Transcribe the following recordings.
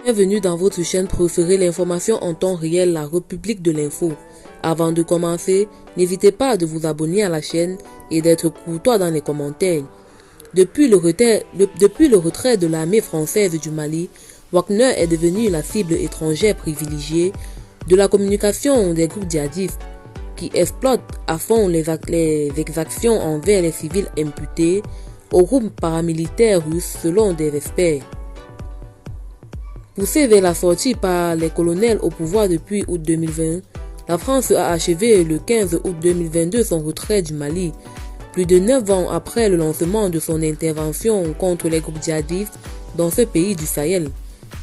Bienvenue dans votre chaîne préférée, l'information en temps réel, la République de l'info. Avant de commencer, n'hésitez pas de vous abonner à la chaîne et d'être courtois dans les commentaires. Depuis le retrait de l'armée française du Mali, Wagner est devenu la cible étrangère privilégiée de la communication des groupes djihadistes qui exploitent à fond les exactions envers les civils imputés au groupe paramilitaire russe selon des experts. Poussée vers la sortie par les colonels au pouvoir depuis août 2020, la France a achevé le 15 août 2022 son retrait du Mali, plus de 9 ans après le lancement de son intervention contre les groupes djihadistes dans ce pays du Sahel.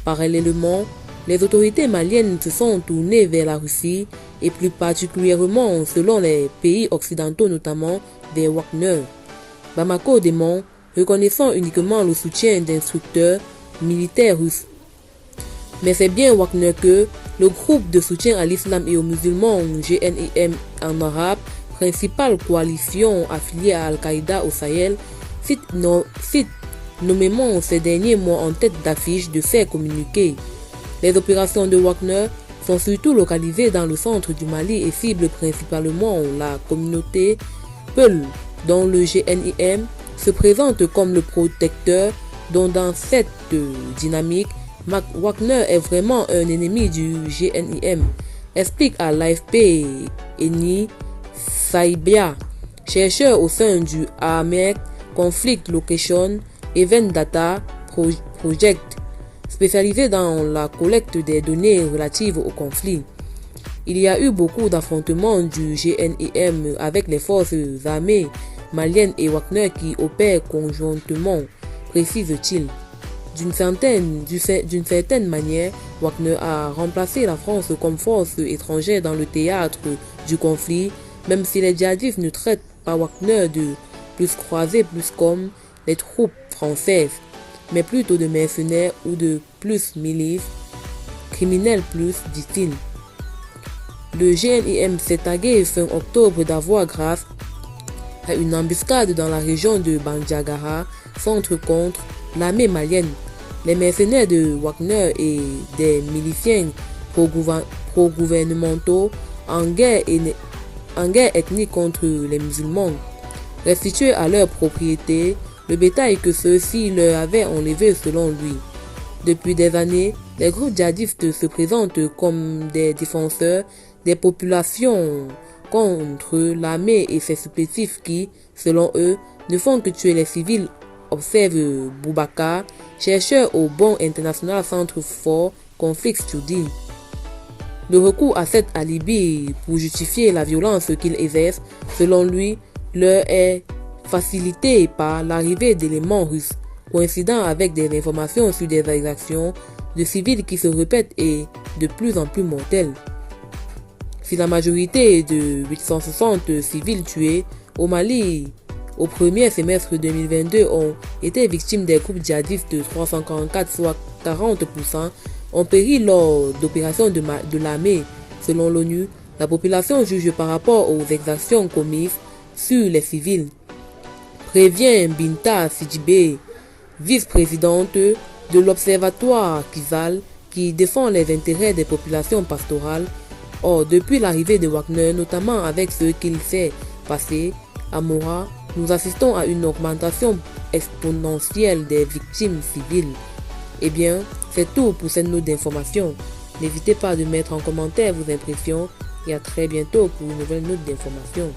Parallèlement, les autorités maliennes se sont tournées vers la Russie et plus particulièrement selon les pays occidentaux, notamment vers Wagner. Bamako dément, reconnaissant uniquement le soutien d'instructeurs militaires russes. Mais c'est bien Wagner que le groupe de soutien à l'islam et aux musulmans GNIM en arabe, principale coalition affiliée à Al-Qaïda au Sahel, cite nommément ces derniers mois en tête d'affiche de ses communiqués. Les opérations de Wagner sont surtout localisées dans le centre du Mali et ciblent principalement la communauté Peul, dont le GNIM se présente comme le protecteur, dont dans cette dynamique, Wagner est vraiment un ennemi du GNIM, explique à l'AFP Eni Saibia, chercheur au sein du AMEC Conflict Location Event Data Project, spécialisé dans la collecte des données relatives au conflit. Il y a eu beaucoup d'affrontements du GNIM avec les forces armées maliennes et Wagner qui opèrent conjointement, précise-t-il. D'une certaine manière, Wagner a remplacé la France comme force étrangère dans le théâtre du conflit, même si les djihadistes ne traitent pas Wagner de plus croisés plus comme les troupes françaises, mais plutôt de mercenaires ou de plus milices, criminels plus, dit-il. Le GNIM s'est tagué fin octobre d'avoir, grâce à une embuscade dans la région de Bandiagara, centre contre l'armée malienne, les mercenaires de Wagner et des miliciens pro-gouvernementaux en guerre ethnique contre les musulmans, restituer à leurs propriétés le bétail que ceux-ci leur avaient enlevé selon lui. Depuis des années, les groupes djihadistes se présentent comme des défenseurs des populations contre l'armée et ses supplétifs qui, selon eux, ne font que tuer les civils, observe Boubacar, chercheur au Bon International Centre for Conflict Studies. Le recours à cet alibi pour justifier la violence qu'ils exercent, selon lui, leur est facilité par l'arrivée d'éléments russes, coïncidant avec des informations sur des exactions de civils qui se répètent et de plus en plus mortelles. Si la majorité de 860 civils tués au Mali au premier semestre 2022 ont été victimes des groupes djihadistes, 344, soit 40%, ont péri lors d'opérations de l'armée. Selon l'ONU, la population juge par rapport aux exactions commises sur les civils. Prévient Binta Sidibé, vice-présidente de l'Observatoire Kizal, qui défend les intérêts des populations pastorales. Or, depuis l'arrivée de Wagner, notamment avec ce qu'il s'est passé à Mora, nous assistons à une augmentation exponentielle des victimes civiles. Eh bien, c'est tout pour cette note d'information. N'hésitez pas de mettre en commentaire vos impressions et à très bientôt pour une nouvelle note d'information.